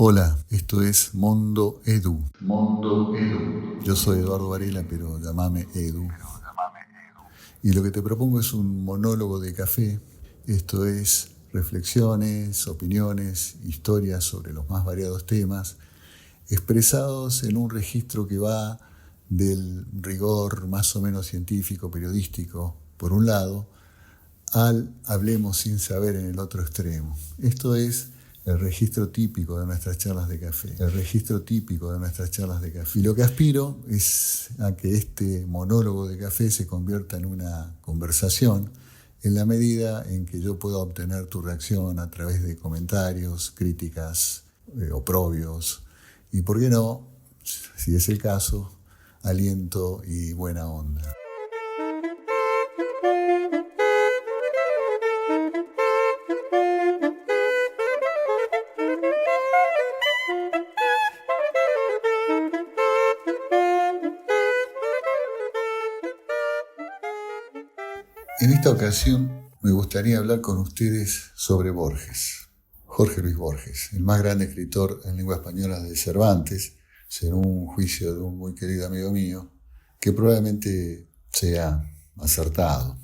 Hola, esto es Mondo Edu. Mondo Edu. Yo soy Eduardo Varela, pero llamame Edu. Y lo que te propongo es un monólogo de café. Esto es reflexiones, opiniones, historias sobre los más variados temas, expresados en un registro que va del rigor más o menos científico, periodístico, por un lado, al hablemos sin saber en el otro extremo. Esto es el registro típico de nuestras charlas de café. Y lo que aspiro es a que este monólogo de café se convierta en una conversación en la medida en que yo pueda obtener tu reacción a través de comentarios, críticas, oprobios y, por qué no, si es el caso, aliento y buena onda. En esta ocasión me gustaría hablar con ustedes sobre Borges, Jorge Luis Borges, el más grande escritor en lengua española de Cervantes, según un juicio de un muy querido amigo mío, que probablemente sea acertado.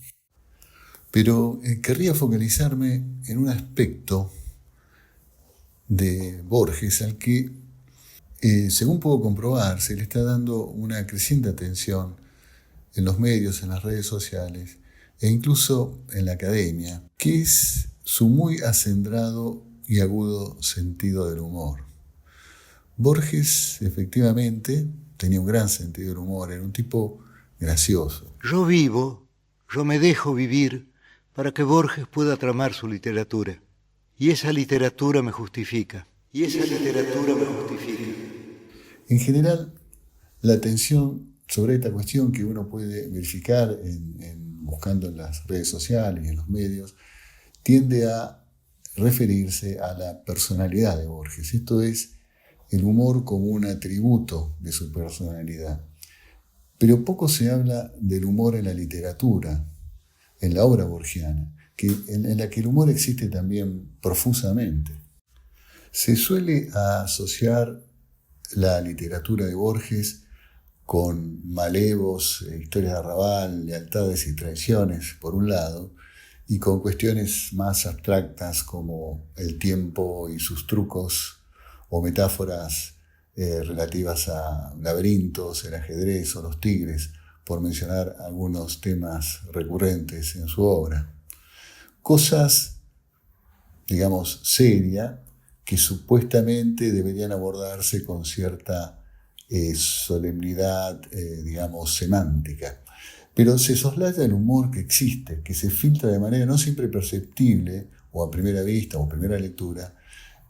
Pero querría focalizarme en un aspecto de Borges al que, según puedo comprobar, se le está dando una creciente atención en los medios, en las redes sociales, e incluso en la academia, que es su muy acendrado y agudo sentido del humor. Borges, efectivamente, tenía un gran sentido del humor, era un tipo gracioso. Yo vivo, yo me dejo vivir para que Borges pueda tramar su literatura. Y esa literatura me justifica. En general, la atención sobre esta cuestión que uno puede verificar buscando en las redes sociales y en los medios, tiende a referirse a la personalidad de Borges. Esto es, el humor como un atributo de su personalidad. Pero poco se habla del humor en la literatura, en la obra borgiana, en la que el humor existe también profusamente. Se suele asociar la literatura de Borges con malevos, historias de arrabal, lealtades y traiciones, por un lado, y con cuestiones más abstractas como el tiempo y sus trucos, o metáforas relativas a laberintos, el ajedrez o los tigres, por mencionar algunos temas recurrentes en su obra. Cosas, digamos, serias, que supuestamente deberían abordarse con cierta solemnidad, digamos, semántica. Pero se soslaya el humor que existe, que se filtra de manera no siempre perceptible, o a primera vista, o primera lectura,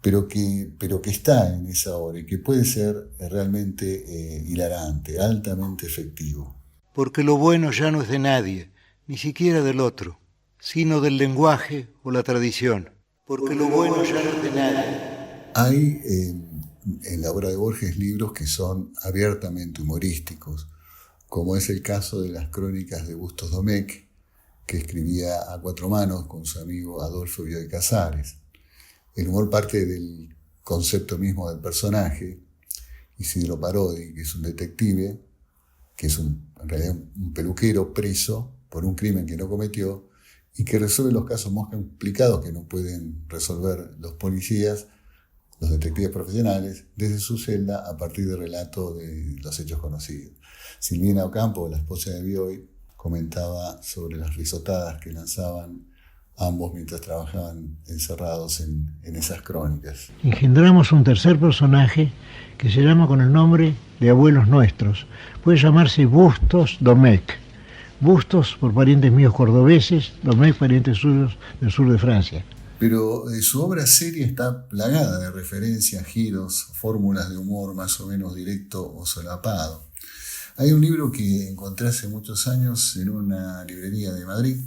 pero que está en esa obra y que puede ser realmente hilarante, altamente efectivo. Porque lo bueno ya no es de nadie, ni siquiera del otro, sino del lenguaje o la tradición. Porque lo bueno ya no es de nadie. Hay en la obra de Borges libros que son abiertamente humorísticos, como es el caso de las crónicas de Bustos Domecq, que escribía a cuatro manos con su amigo Adolfo Bioy Casares. El humor parte del concepto mismo del personaje, Isidro Parodi, que es un detective, que es en realidad un peluquero preso por un crimen que no cometió y que resuelve los casos más complicados que no pueden resolver los policías, los detectives profesionales, desde su celda a partir del relato de los hechos conocidos. Silvina Ocampo, la esposa de Bioy, comentaba sobre las risotadas que lanzaban ambos mientras trabajaban encerrados en esas crónicas. Engendramos un tercer personaje que se llama con el nombre de abuelos nuestros. Puede llamarse Bustos Domecq. Bustos por parientes míos cordobeses, Domecq parientes suyos del sur de Francia. Pero su obra seria está plagada de referencias, giros, fórmulas de humor más o menos directo o solapado. Hay un libro que encontré hace muchos años en una librería de Madrid,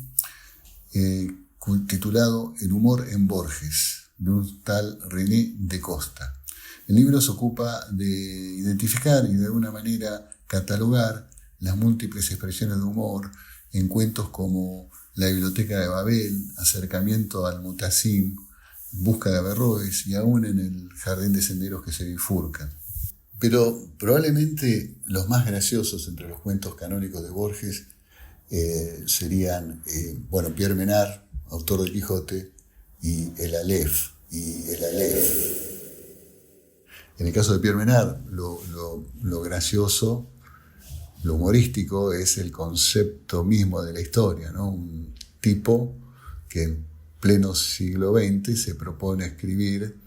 titulado El humor en Borges, de un tal René de Costa. El libro se ocupa de identificar y de alguna manera catalogar las múltiples expresiones de humor en cuentos como La biblioteca de Babel, Acercamiento al Mutasim, Busca de Averroes y aún en el jardín de senderos que se bifurcan. Pero probablemente los más graciosos entre los cuentos canónicos de Borges serían, Pierre Menard, autor del Quijote, y el Aleph. En el caso de Pierre Menard, lo gracioso, lo humorístico, es el concepto mismo de la historia, ¿no? Un tipo que en pleno siglo XX se propone escribir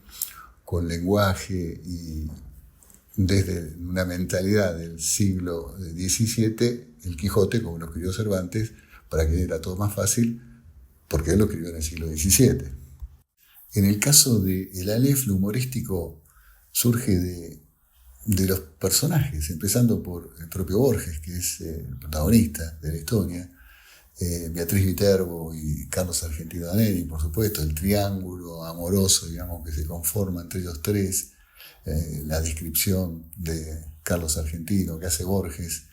con lenguaje y desde una mentalidad del siglo XVII, el Quijote, como lo escribió Cervantes, para que era todo más fácil, porque él lo escribió en el siglo XVII. En el caso de el Aleph, lo humorístico surge de los personajes, empezando por el propio Borges, que es el protagonista de la historia, Beatriz Viterbo y Carlos Argentino Daneri, por supuesto, el triángulo amoroso, digamos, que se conforma entre ellos tres, la descripción de Carlos Argentino que hace Borges,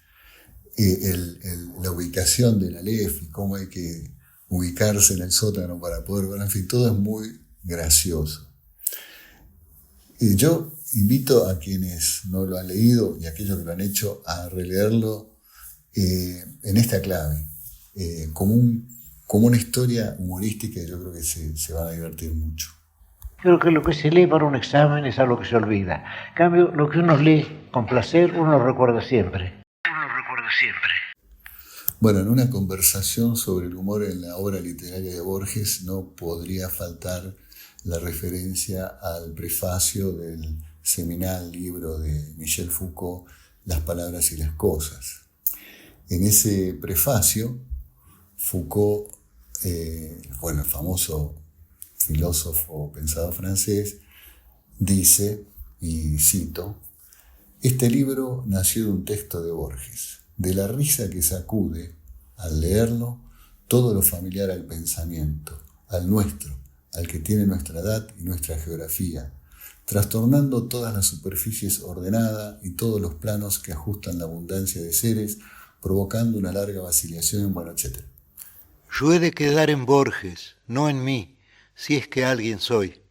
la ubicación del Aleph y cómo hay que ubicarse en el sótano para poder ver, en fin, todo es muy gracioso. Yo invito a quienes no lo han leído y a aquellos que lo han hecho a releerlo en esta clave, como una historia humorística, y yo creo que se van a divertir mucho. Creo que lo que se lee para un examen es algo que se olvida. En cambio, lo que uno lee con placer, uno lo recuerda siempre. Bueno, en una conversación sobre el humor en la obra literaria de Borges no podría faltar la referencia al prefacio del seminal libro de Michel Foucault, Las palabras y las cosas. En ese prefacio, Foucault, el famoso filósofo pensador francés, dice, y cito: «Este libro nació de un texto de Borges, de la risa que sacude, al leerlo, todo lo familiar al pensamiento, al nuestro, al que tiene nuestra edad y nuestra geografía, trastornando todas las superficies ordenadas y todos los planos que ajustan la abundancia de seres, provocando una larga vacilación, etc. Yo he de quedar en Borges, no en mí, si es que alguien soy.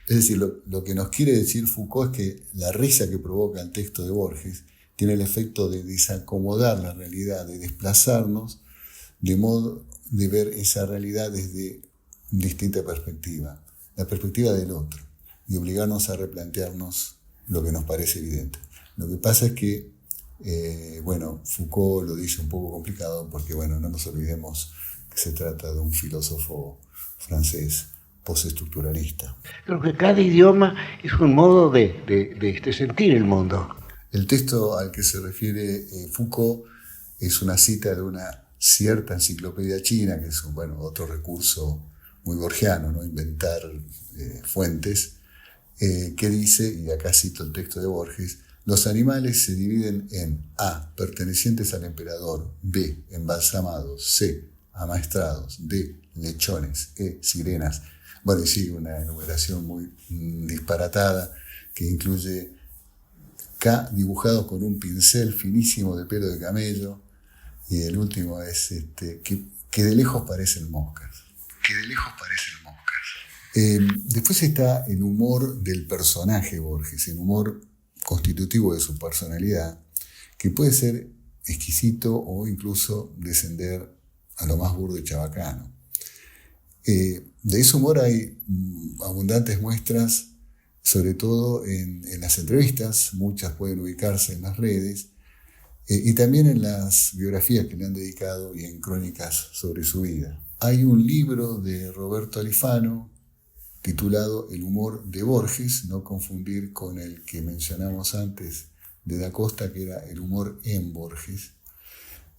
Es decir, lo que nos quiere decir Foucault es que la risa que provoca el texto de Borges tiene el efecto de desacomodar la realidad, de desplazarnos, de modo de ver esa realidad desde distinta perspectiva, la perspectiva del otro, y obligarnos a replantearnos lo que nos parece evidente. Lo que pasa es que, Foucault lo dice un poco complicado porque, no nos olvidemos que se trata de un filósofo francés postestructuralista. Creo que cada idioma es un modo de sentir el mundo. El texto al que se refiere Foucault es una cita de una cierta enciclopedia china, que es otro recurso muy borgiano, ¿no? Inventar fuentes, que dice, y acá cito el texto de Borges: los animales se dividen en A, pertenecientes al emperador; B, embalsamados; C, amaestrados; D, lechones; E, sirenas. Y sigue una enumeración muy disparatada que incluye K, dibujado con un pincel finísimo de pelo de camello, y el último es que de lejos parecen moscas. Después está el humor del personaje Borges, el humor constitutivo de su personalidad, que puede ser exquisito o incluso descender a lo más burdo y chabacano. De ese humor hay abundantes muestras, sobre todo en las entrevistas, muchas pueden ubicarse en las redes, y también en las biografías que le han dedicado y en crónicas sobre su vida. Hay un libro de Roberto Alifano titulado El humor de Borges, no confundir con el que mencionamos antes de Da Costa, que era El humor en Borges.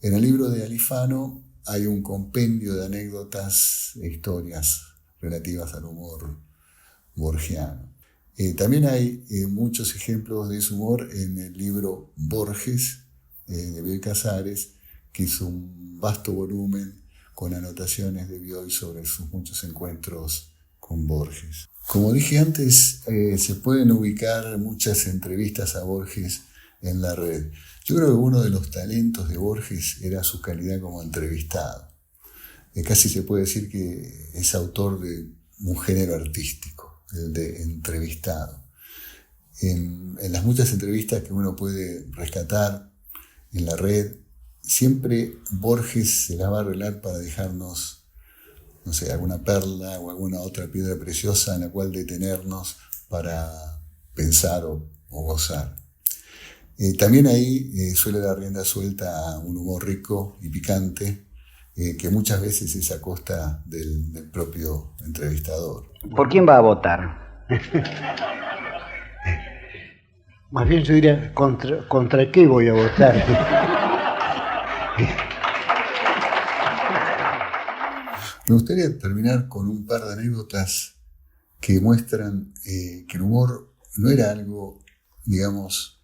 En el libro de Alifano hay un compendio de anécdotas e historias relativas al humor borgiano. También hay muchos ejemplos de ese humor en el libro Borges, de Bioy Casares, que hizo un vasto volumen con anotaciones de Bioy sobre sus muchos encuentros con Borges. Como dije antes, se pueden ubicar muchas entrevistas a Borges en la red. Yo creo que uno de los talentos de Borges era su calidad como entrevistado. Casi se puede decir que es autor de un género artístico, el de entrevistado. En las muchas entrevistas que uno puede rescatar en la red, siempre Borges se las va a arreglar para dejarnos, no sé, alguna perla o alguna otra piedra preciosa en la cual detenernos para pensar o gozar. También ahí suele dar rienda suelta a un humor rico y picante, que muchas veces es a costa del propio entrevistador. ¿Por quién va a votar? Más bien yo diría, ¿contra qué voy a votar? Me gustaría terminar con un par de anécdotas que muestran que el humor no era algo, digamos,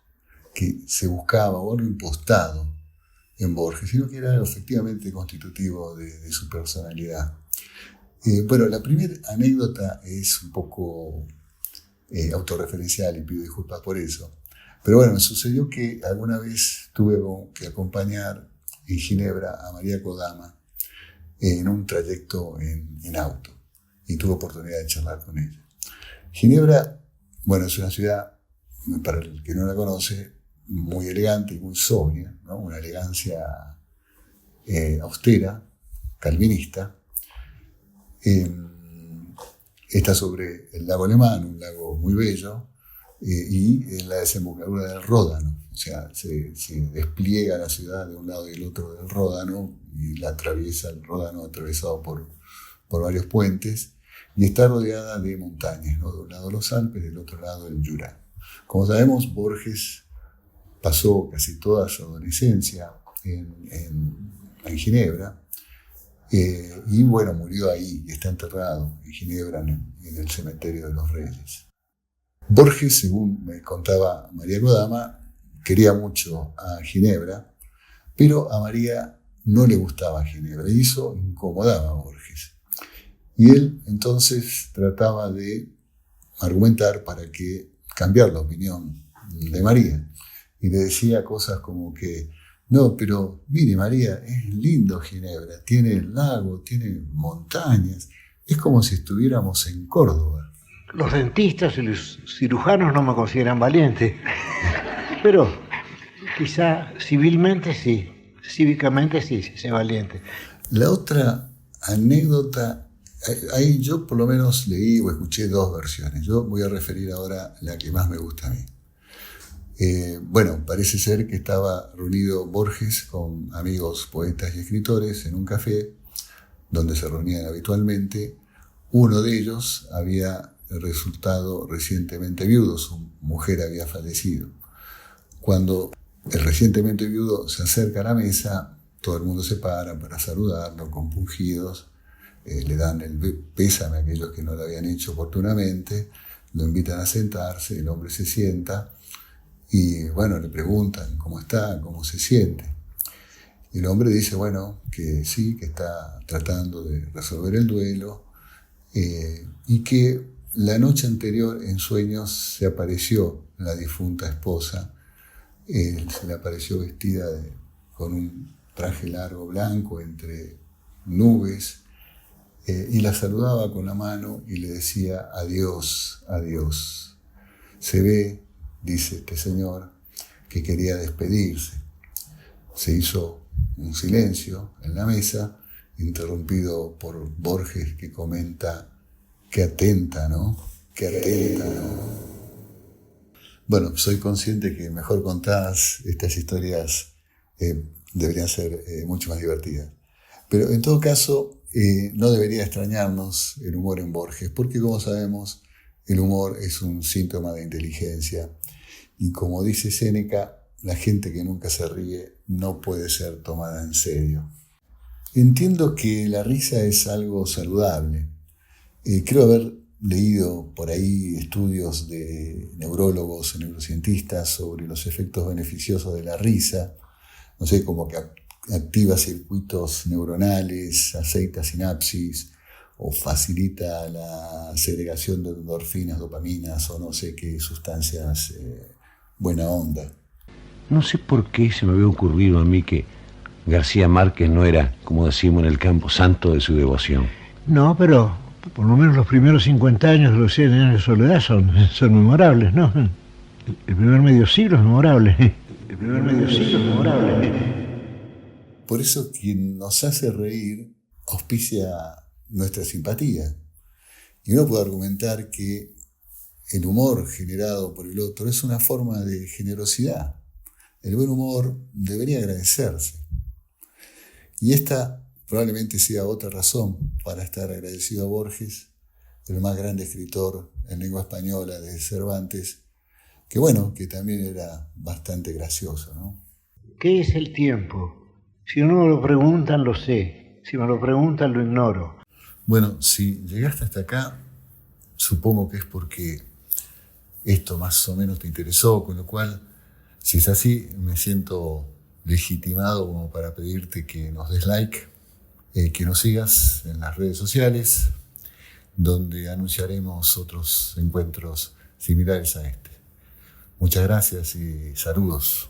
que se buscaba o algo impostado en Borges, sino que era algo efectivamente constitutivo de su personalidad. Bueno, la primera anécdota es un poco autorreferencial y pido disculpas por eso. Pero bueno, me sucedió que alguna vez tuve que acompañar en Ginebra a María Kodama en un trayecto en auto y tuve oportunidad de charlar con ella. Ginebra, bueno, es una ciudad, para el que no la conoce, muy elegante y muy sobria, ¿no? Una elegancia austera, calvinista. Está sobre el lago Alemán, un lago muy bello, y en la desembocadura del Ródano. O sea, se despliega la ciudad de un lado y del otro del Ródano, y la atraviesa el Ródano atravesado por varios puentes, y está rodeada de montañas, ¿no? De un lado los Alpes, del otro lado el Jura. Como sabemos, Borges pasó casi toda su adolescencia en Ginebra, y bueno, murió ahí, y está enterrado en Ginebra, en el cementerio de los Reyes. Borges, según me contaba María Kodama, quería mucho a Ginebra, pero a María no le gustaba Ginebra, y eso incomodaba a Borges. Y él entonces trataba de argumentar para cambiar la opinión de María. Y le decía cosas como que, no, pero mire María, es lindo Ginebra, tiene el lago, tiene montañas, es como si estuviéramos en Córdoba. Los dentistas y los cirujanos no me consideran valiente, pero quizá civilmente sí, cívicamente sí, sé valiente. La otra anécdota, ahí yo por lo menos leí o escuché dos versiones. Yo voy a referir ahora la que más me gusta a mí. Bueno, parece ser que estaba reunido Borges con amigos poetas y escritores en un café donde se reunían habitualmente. Uno de ellos había resultado recientemente viudo, su mujer había fallecido. Cuando el recientemente viudo se acerca a la mesa, todo el mundo se para saludarlo, compungidos, le dan el pésame a aquellos que no lo habían hecho oportunamente, lo invitan a sentarse, el hombre se sienta y bueno, le preguntan cómo está, cómo se siente. Y el hombre dice, bueno, que sí, que está tratando de resolver el duelo, y que la noche anterior en sueños se apareció la difunta esposa, se le apareció vestida con un traje largo blanco entre nubes, y la saludaba con la mano y le decía adiós, adiós. Se ve, dice este señor, que quería despedirse. Se hizo un silencio en la mesa, interrumpido por Borges, que comenta: qué atenta, ¿no? Qué atenta, ¿no? Bueno, soy consciente que mejor contadas estas historias deberían ser mucho más divertidas. Pero en todo caso, no debería extrañarnos el humor en Borges, porque como sabemos, el humor es un síntoma de inteligencia. Y como dice Séneca, la gente que nunca se ríe no puede ser tomada en serio. Entiendo que la risa es algo saludable. Creo haber leído por ahí estudios de neurólogos o neurocientistas sobre los efectos beneficiosos de la risa. No sé, como que activa circuitos neuronales, aceita sinapsis, o facilita la segregación de endorfinas, dopaminas o no sé qué sustancias buena onda. No sé por qué se me había ocurrido a mí que García Márquez no era, como decimos en el campo, santo de su devoción. No, pero Por lo menos los primeros 50 años de los 100 años de soledad son memorables, ¿no? El primer medio siglo es memorable. El primer medio siglo es memorable. Por eso quien nos hace reír auspicia nuestra simpatía. Y uno puede argumentar que el humor generado por el otro es una forma de generosidad. El buen humor debería agradecerse. Y esta probablemente sea otra razón para estar agradecido a Borges, el más grande escritor en lengua española desde Cervantes, que también era bastante gracioso, ¿no? ¿Qué es el tiempo? Si no me lo preguntan, lo sé. Si me lo preguntan, lo ignoro. Bueno, si llegaste hasta acá, supongo que es porque esto más o menos te interesó, con lo cual, si es así, me siento legitimado como para pedirte que nos des like, que nos sigas en las redes sociales, donde anunciaremos otros encuentros similares a este. Muchas gracias y saludos.